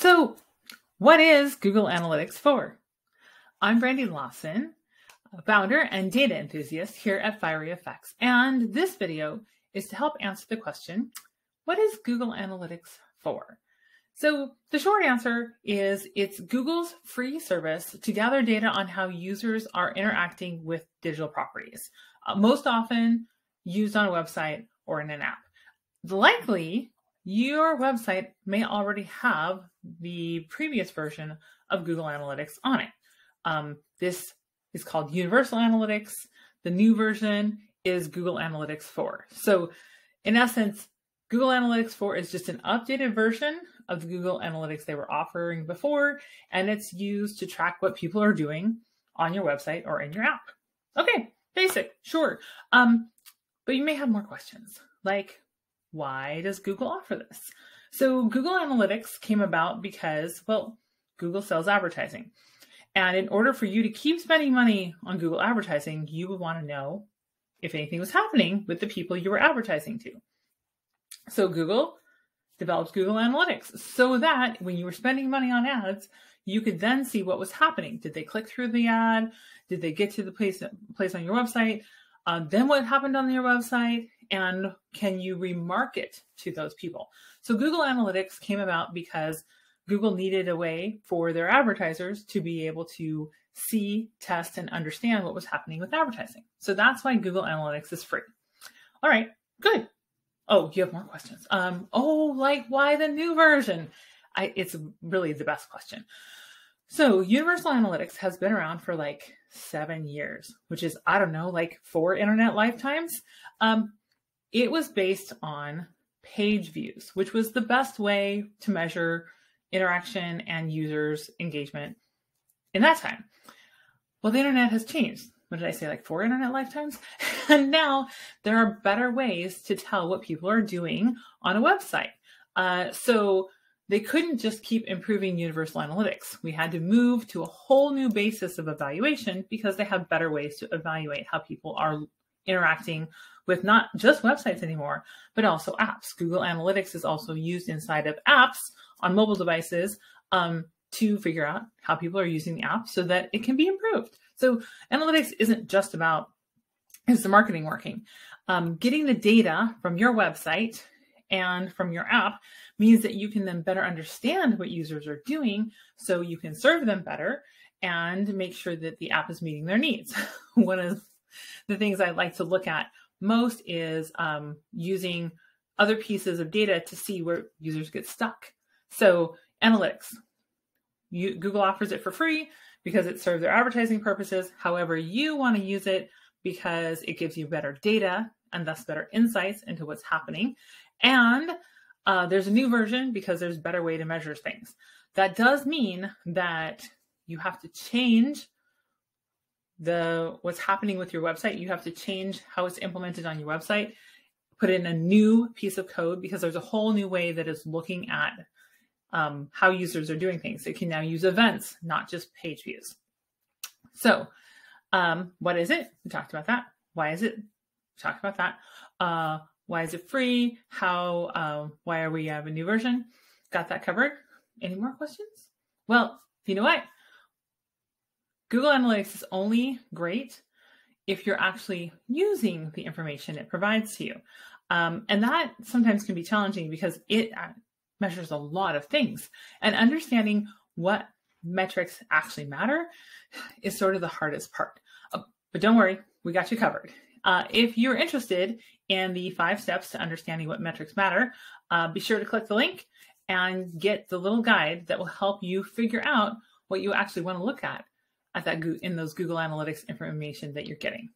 So, what is Google Analytics for? I'm Brandy Lawson, a founder and data enthusiast here at FieryFX, and this video is to help answer the question, what is Google Analytics for? So the short answer is it's Google's free service to gather data on how users are interacting with digital properties, most often used on a website or in an app. Likely, your website may already have the previous version of Google Analytics on it. This is called Universal Analytics. The new version is Google Analytics 4. So in essence, Google Analytics 4 is just an updated version of the Google Analytics they were offering before, and it's used to track what people are doing on your website or in your app. Okay, basic, sure. But you may have more questions, like, why does Google offer this? So Google Analytics came about because, well, Google sells advertising. And in order for you to keep spending money on Google advertising, you would want to know if anything was happening with the people you were advertising to. So Google developed Google Analytics so that when you were spending money on ads, you could then see what was happening. Did they click through the ad? Did they get to the place on your website? Then what happened on your website? And can you remarket to those people? So Google Analytics came about because Google needed a way for their advertisers to be able to see, test, and understand what was happening with advertising. So that's why Google Analytics is free. All right, good. Oh, you have more questions. Like why the new version? It's really the best question. So Universal Analytics has been around for like 7 years, which is, I don't know, like 4 internet lifetimes. It was based on page views, which was the best way to measure interaction and users' engagement in that time. Well, the internet has changed. What did I say, like 4 internet lifetimes? And now there are better ways to tell what people are doing on a website. So they couldn't just keep improving Universal Analytics. We had to move to a whole new basis of evaluation because they have better ways to evaluate how people are interacting with not just websites anymore, but also apps. Google Analytics is also used inside of apps on mobile devices to figure out how people are using the app so that it can be improved. So analytics isn't just about, is the marketing working? Getting the data from your website and from your app means that you can then better understand what users are doing so you can serve them better and make sure that the app is meeting their needs. One of the things I like to look at most is using other pieces of data to see where users get stuck. So analytics, Google offers it for free because it serves their advertising purposes. However, you want to use it because it gives you better data and thus better insights into what's happening. And there's a new version because there's a better way to measure things. That does mean that you have to change what's happening with your website. You have to change how it's implemented on your website, put in a new piece of code because there's a whole new way that is looking at how users are doing things. It can now use events, not just page views. So what is it? We talked about that. Why is it? We talked about that. Why is it free? Why are we have a new version? Got that covered. Any more questions? Well, you know what? Google Analytics is only great if you're actually using the information it provides to you. And that sometimes can be challenging because it measures a lot of things. And understanding what metrics actually matter is sort of the hardest part. But don't worry, we got you covered. If you're interested in the 5 steps to understanding what metrics matter, be sure to click the link and get the little guide that will help you figure out what you actually want to look at in those Google Analytics information that you're getting.